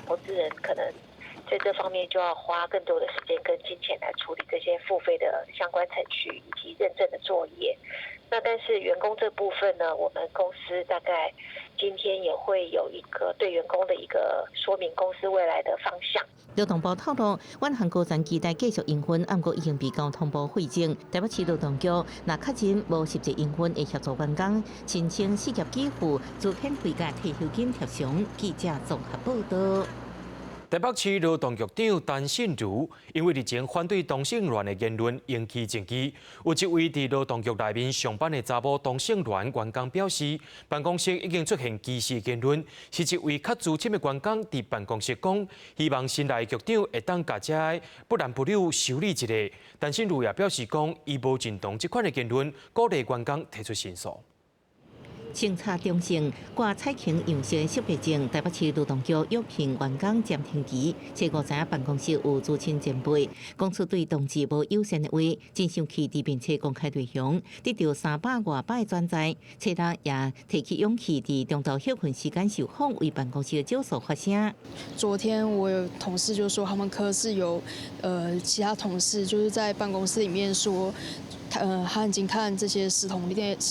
投资人可能在这方面就要花更多的时间跟金钱来处理这些付费的相关程序以及认证的作业。那但是员工这部分呢，我们公司大概今天也会有一个对员工的一个说明公司未来的方向。劳动部透露，阮韩国人期待继续营运，不过已经被交通部会证。台北市劳动局若确认无实际营运，会协助员工申请失业给付、资遣费甲退休金贴偿。记者综合报道。台北市劳动局长陈信如因为日前反对同性恋的言论引起争议，有一位伫劳动局内面上班的查某同性恋员工表示，办公室已经出现歧视言论，是一位较资深的员工伫办公室讲，希望新来的局长会当甲这不男不女修理一下。陈信如也表示讲，伊无认同这款的言论，鼓励员工提出申诉。清查中性挂彩屏样式识别证，台北市劳动局约聘员工暂停期，结果知影办公室有资深前辈讲出对同志无友善的话，真生气，并且公开内容，得到300多摆转载。册人也提起勇气，伫中昼休困时间受访，为办公室的教授发声。昨天我有同事就说，他们科室有其他同事就是在办公室里面说。他已经看这些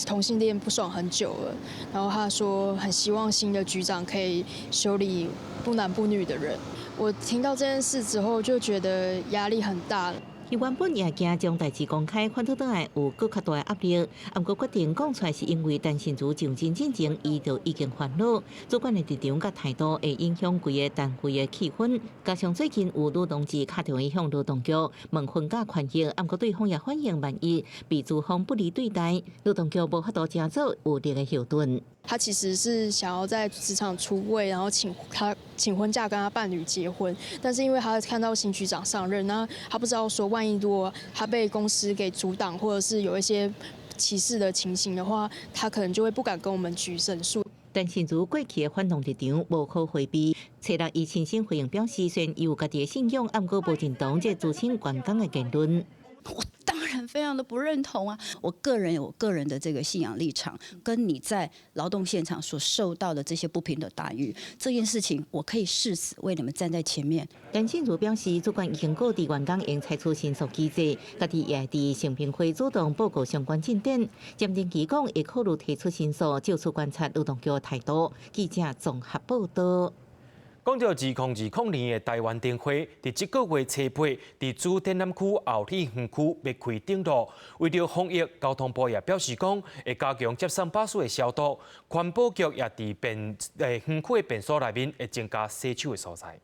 同性恋不爽很久了，然后他说很希望新的局长可以修理不男不女的人。我听到这件事之后就觉得压力很大。伊原本也惊将代志公开，反倒倒来有更较大的压力。不过决定讲出来，是因为陈信如上任之前，伊就已经烦恼主管的立场甲态度会影响规个单位的气氛。加上最近有女同志打电话向劳动局问婚假权益，不过对方也反映满意，被资方不利对待，劳动局无法度加做有力的后盾。他其实是想要在职场出位，然后请婚假跟他伴侣结婚，但是因为他看到新局长上任，那他不知道说万一如果他被公司给阻挡，或者是有一些歧视的情形的话，他可能就会不敢跟我们举申诉。陈信如过去的反动立场无可回避，册人伊亲身回应表示，虽然伊有家己的信仰，不过无认同这资深员工的言论。我当然非常的不认同啊！我个人有我个人的这个信仰立场，跟你在劳动现场所受到的这些不平等待遇，这件事情我可以誓死为你们站在前面。陈信如表示，主管已经告知员工应采取申诉机制，家己也伫成评会主动报告相关进展。鉴定期讲会考虑提出申诉，就此观察劳动局的态度。记者综合报道。讲到2020年的台湾灯会，伫这个月初八，伫主展览区后体园区要开登陆。为了防疫，交通部也表示讲，会加强接送巴士的消毒。环保局也伫园区的便所内面会增加洗手的所在。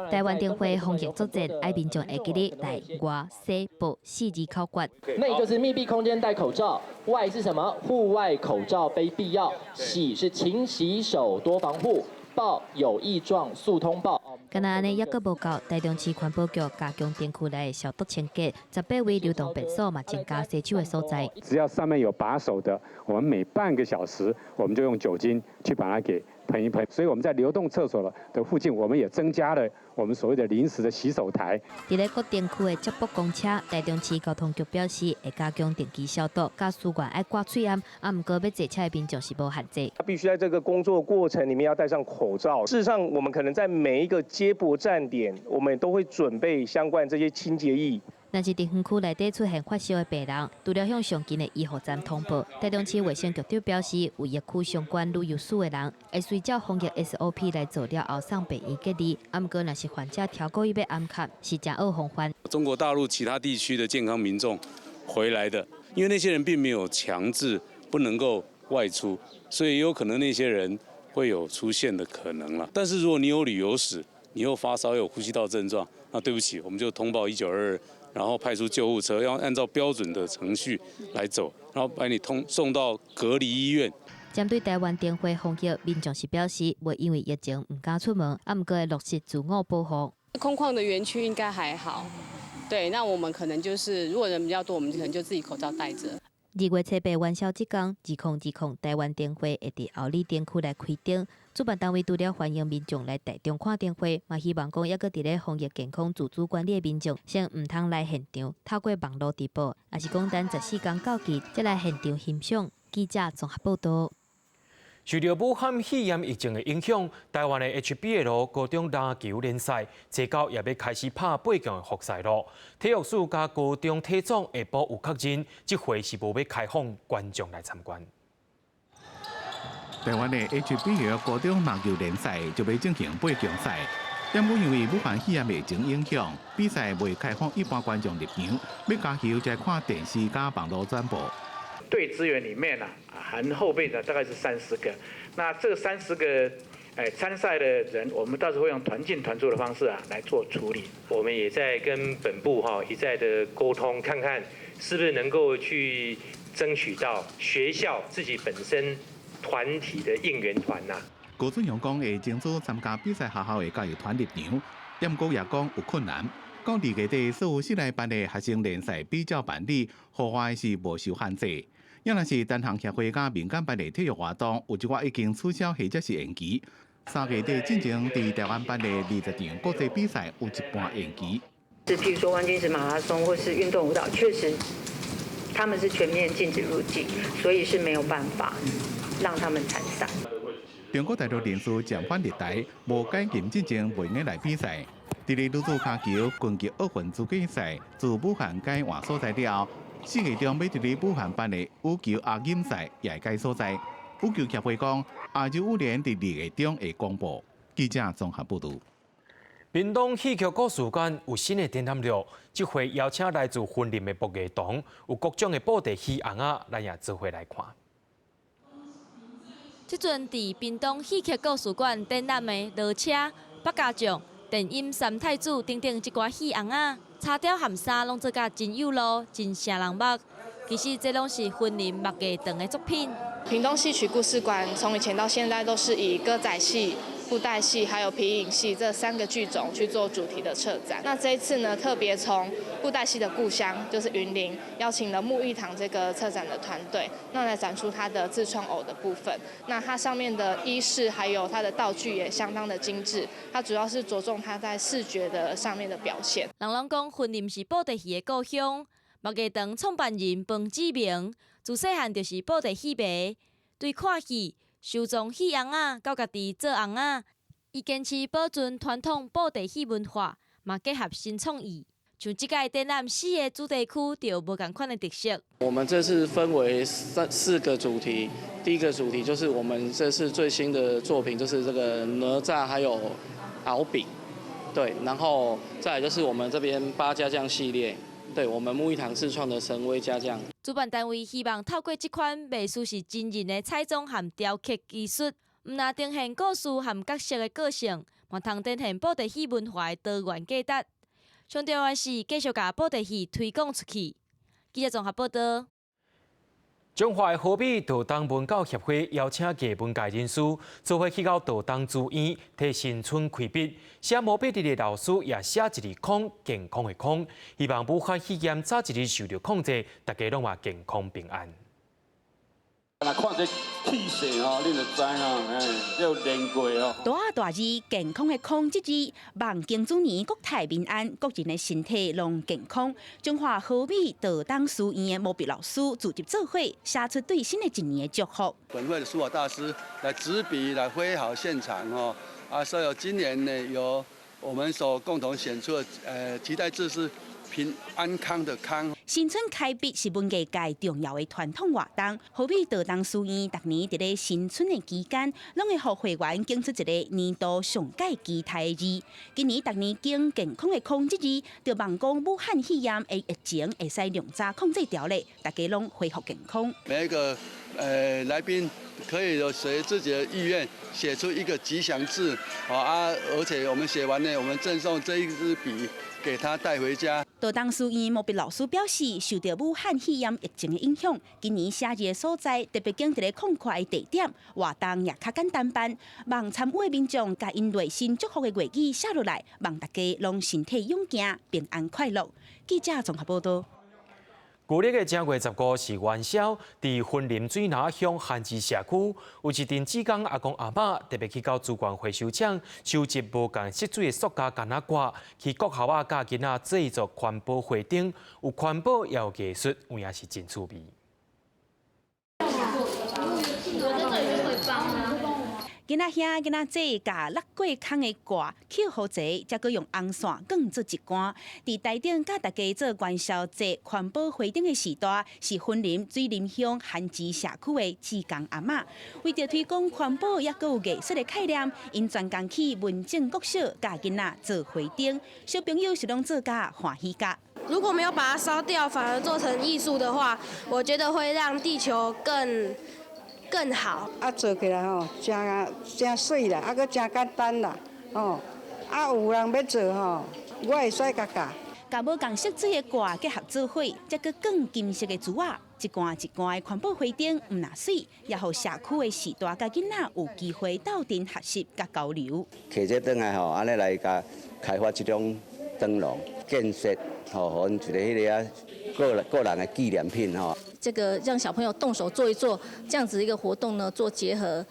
台湾灯会防疫作战，爱民众会记得内外洗保4字口诀。内就是密闭空间戴口罩，外是什么？户外口罩非必要。洗是勤洗手多防护。报有异状速通报。敢若安尼，抑阁无够，台中市环保局加强店区内的消毒清洁，18位流动便所嘛增加洗手的所在。只要上面有把手的，我们每半个小时我们就用酒精去把它给喷一喷。所以我们在流动厕所的附近，我们也增加了我们所谓的临时的洗手台。伫咧各店区的接驳公车，台中市交通局表示会加强定期消毒，甲司员爱挂喙罨，不过要坐车的民众是无限制。他必须在这个工作过程里面要戴上口罩。事实上，我们可能在每一个接驳站点，我们都会准备相关这些清洁液。若是伫园区内底出现发烧的病人，除了向上近的医护站通报，台中市卫生局长表示，有疫区相关旅游史的人，会随照防疫 SOP 来做了后送病院隔离。不过，若是患者超过伊要安卡，是真恶防范。中国大陆其他地区的健康民众回来的，因为那些人并没有强制不能够外出，所以有可能那些人会有出现的可能了。但是如果你有旅游史，你又发烧又有呼吸道症状，那对不起，我们就通报1922。然后派出救护车，要按照标准的程序来走，然后把你送到隔离医院。针对台湾灯会防疫，民众是表示会因为疫情唔敢出门，不过会落实自我保护。空旷的园区应该还好，对，那我们可能就是如果人比较多，我们可能就自己口罩戴着。2月初8元宵节天，2020台湾灯会会伫后里灯区来开灯。主办单位除了欢迎民众来台中看灯会，嘛希望讲抑阁伫咧防疫健康自主管理的民众，先唔通来现场，透过网络直播，也是讲等14天到期，再来现场欣赏。记者综合报道。受到武汉肺炎疫情的影响，台湾的 HBL 高中篮球联赛，这到也要开始拍8强的复赛咯。体育署甲高中体总下晡有确认，这回是无要开放观众来参观。台湾的 HBL 高中篮球联赛就要进行8强赛，但因为武汉肺炎疫情影响，比赛未开放一般观众入场，要加球才看电视加网络转播。队资源里面含后备的大概是30个，那这30个参赛的人，我们到时候会用团进团出的方式来做处理。我们也在跟本部一再的沟通，看看是不是能够去争取到学校自己本身团体的应援团呐。高准阳讲会争取参加比赛学校的加油团入场，但过也讲有困难。讲2月底所有室内办的学生联赛比较办理，户外是无受限制。也若是单项协会甲民间办的体育活动，有一寡已经取消或者是延期。3月底进行伫台湾办的20场国际比赛有一半延期。譬如说万金石马拉松或是运动舞蹈，确实他们是全面禁止入境，所以是没有办法让他们参赛。中国大陆人士暂缓日台，无解禁进行袂瘾来比赛。伫咧女子骹球拳击奥运资格赛自武汉改换所在了。4月中要伫咧武汉办的羽球亚锦赛也会改所在。羽球协会讲，亚洲羽联伫2月中会公布。记者综合报道。屏东戏剧故事馆有新的展览了，这回邀请来自云林的博艺堂，有各种的布袋戏红仔，咱也做伙来看。这阵伫屏东戏剧故事馆展览的罗车、北家将、电音三太子等等一寡戏红仔。插雕含衫拢做甲真有路、真成人目。其实这拢是云林木艺堂的作品。屏东戏曲故事馆从以前到现在都是以歌仔戏、布袋戏还有皮影戏这3个剧种去做主题的策展。那这一次呢，特别从布袋戏的故乡就是云林，邀请了木艺堂这个策展的团队，那来展出它的自创偶的部分。那它上面的衣饰还有它的道具也相当的精致，它主要是着重它在视觉的上面的表现。人拢讲云林是布袋戏的故乡，木艺堂创办人彭志明自细汉就是布袋戏迷，对看戏、收藏戏红仔到家己做红仔，伊坚持保存传统布袋戏文化，嘛结合新创意。像这届展览4个主题区就有无同款的特色。我们这次分为4个主题，第一个主题就是我们这次最新的作品，就是这个哪吒还有敖丙，对，然后再来就是我们这边8家将系列。对我们木艺堂自创的神威家将，主办单位希望透过这款美术是真人的彩妆和雕刻技术，唔但呈现故事和角色的个性，嘛通展现布袋戏文化的多元价值。上重要的是继续把布袋戏推广出去。记者综合报道。中华的河美道东文教协会邀请艺文界人士做伙去到道东资院，替新村开笔，写毛笔字的老师也写一字康，健康的康，希望武汉肺炎早一日受到控制，大家拢嘛健康平安。若看这气势哦，你就知啦，要练过哦。大字健康的康这字，望经主年国泰民安，国人的身体拢健康。中华河美道东书院的毛笔老师组织做伙，写出对新的一年的祝福。本会的书法大师来执笔来挥毫现场哦，所有今年呢由我们所共同选出的期待字是平安康的康。新春开笔是文艺界重要的传统活动。河美道东书院逐年伫咧新春的期间，拢会互会员竞出一个年度上界期待的字。今年逐年经健康的控制字，就望讲武汉肺炎的疫情会使量早控制掉咧，大家拢恢复健康。每一个来宾可以有随自己的意愿写出一个吉祥字，而且我们写完呢，我们赠送这一支笔给他带回家。道东书院毛笔老师表示，受到武汉肺炎疫情的影响，今年写字的所在特别拣一个空旷的地点，活动也较简单办，望参与的民众甲因内心祝福的话语写落来，望大家拢身体勇健、平安快乐。记者综合报道。旧历的正月15是元宵，伫云林水南乡韩治社区，有一阵子工阿公阿嬷特别去到资源回收厂收集无共吸水的塑胶干仔挂，去国校教囡仔制作环保花灯，有环保也有艺术，有影是真趣味。我在这里就会帮啊。囡仔兄、囡仔姐甲落过空的挂扣好齐，再搁用红线卷做一竿。伫台顶甲大家做元宵节环保会顶的时代，是云林水林乡韩集社区的志工阿嬷，为着推广环保也搁有艺术的概念，因专工去文政国小教囡仔做花灯，小朋友是拢做甲欢喜甲。如果没有把它烧掉，反而做成艺术的话，我觉得会让地球更好。做起来吼，真水啦，搁真简单啦，有人要做吼，我会使甲教。甲无共色水的挂结合做伙，再搁更金色的珠仔，一罐一罐的环保花灯，唔那水，也互社区的时代甲囡仔有机会斗阵学习甲交流。摕这灯来吼，安尼来甲开发这种灯笼建设，互因一个迄个个人的纪念品吼。这个让小朋友动手做一做，这样子一个活动呢，做结合。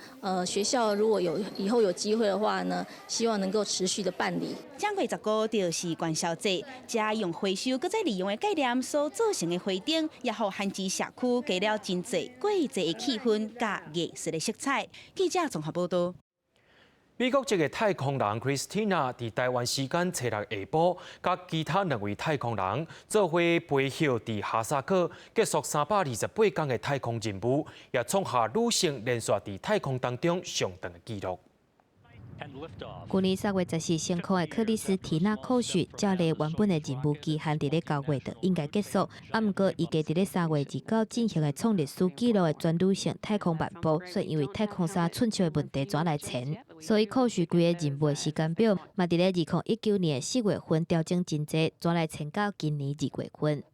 学校如果以后有机会的话呢，希望能够持续的办理。正月15就是元宵节，加用回收搁再利用的概念所做成的花灯，也互韩集社区加了真济过节的气氛甲艺术的色彩。记者综合报道。美国籍嘅太空人 Christina 伫台湾时间初六下晡，甲其他2位太空人做伙飞行伫哈萨克，结束328天嘅太空任务，也创下女性连续伫太空当中上长嘅纪录。去年3月14升空的克里斯提娜·寇许，照例原本的任务期限伫咧9月就应该结束，毋过伊家伫咧3月29进行的创历史纪录的专属性太空漫步，却因为太空衫寸尺的问题转来前，所以寇许规个任务的时间表，嘛伫咧2019年4月份调整真济，转来前到今年2月份。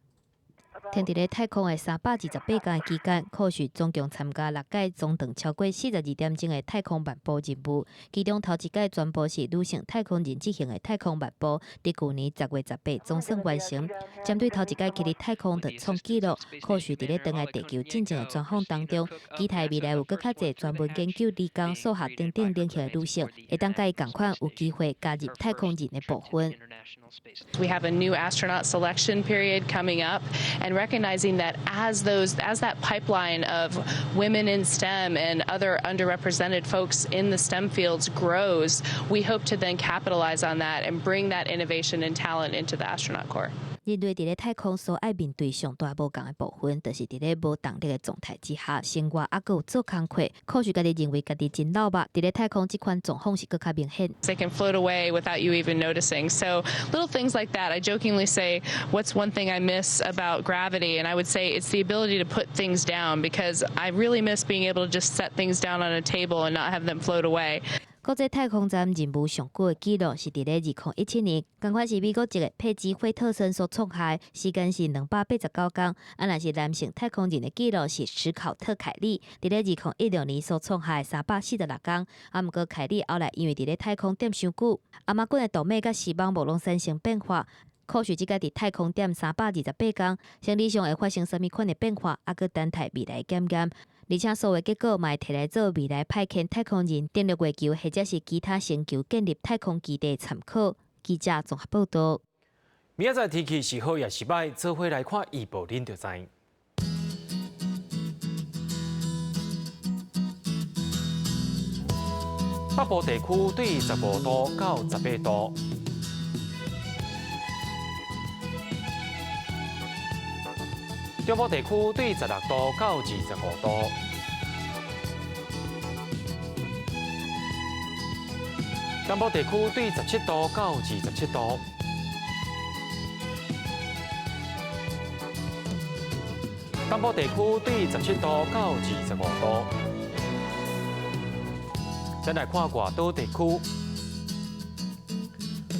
停伫咧太空的328天的期间，寇许总共参加6届总长超过42点钟的太空漫步任务，其中头一届全部是女性太空人质型的太空漫步，伫去年10月18总算完成。针对头一届去入太空的创纪录，寇许伫咧登来地球进前的专访当中，期待未来有更较侪专门研究理工、数学等等领域的女性，会当甲伊同款有机会加入太空人的部分。We have a new astronaut selection period coming up, and recognizing that as that pipeline of women in STEM and other underrepresented folks in the STEM fields grows, we hope to then capitalize on that and bring that innovation and talent into the astronaut corps. 人类伫咧太空所爱面对上大无共的部分，就是伫咧无动力的状态之下，生活还佫有做工课。科学家己认为家己真老吧，伫咧太空这款状况是佫较明显。They can float away without you even noticing. So little things like that. I jokingly say, "What's one thing I miss about gravity?" And I would say it's the ability to put things down because I really miss being able to just set things down on a table and not have them float away. 国际太空站任务上久的纪录是伫咧2017年，同款是美国籍的佩吉·惠特森所创下，时间是289天。若是男性太空人的纪录是史考特·凯利，伫咧2016年所创下的346天。毋过凯利后来因为伫咧太空点伤久，阿妈滚的动脉甲视网膜拢产生变化。科学即个伫太空点328天，生理上会发生啥物款的变化，还佫等待未来检验。而且所有结果嘛会摕来做未来派遣太空人登陆月球或者是其他星球建立太空基地参考。记者综合报道。明仔载天气是好也是歹，做伙来看预报，恁就知。北部地区对15度到18度。中部地区对16度到25度，南部地区对17度到27度，东部地区对17度到25度。再来看外岛地区，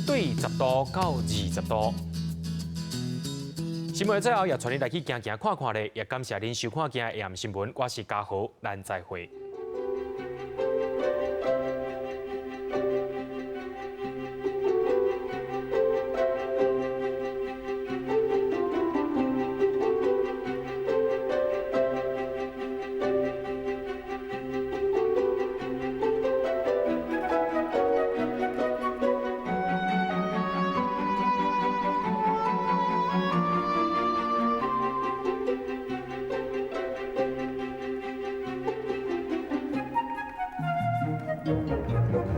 对10度到20度。新闻最后也带你来去行行看看咧，也感谢您收看今日AM新闻，我是嘉豪，咱再会。见。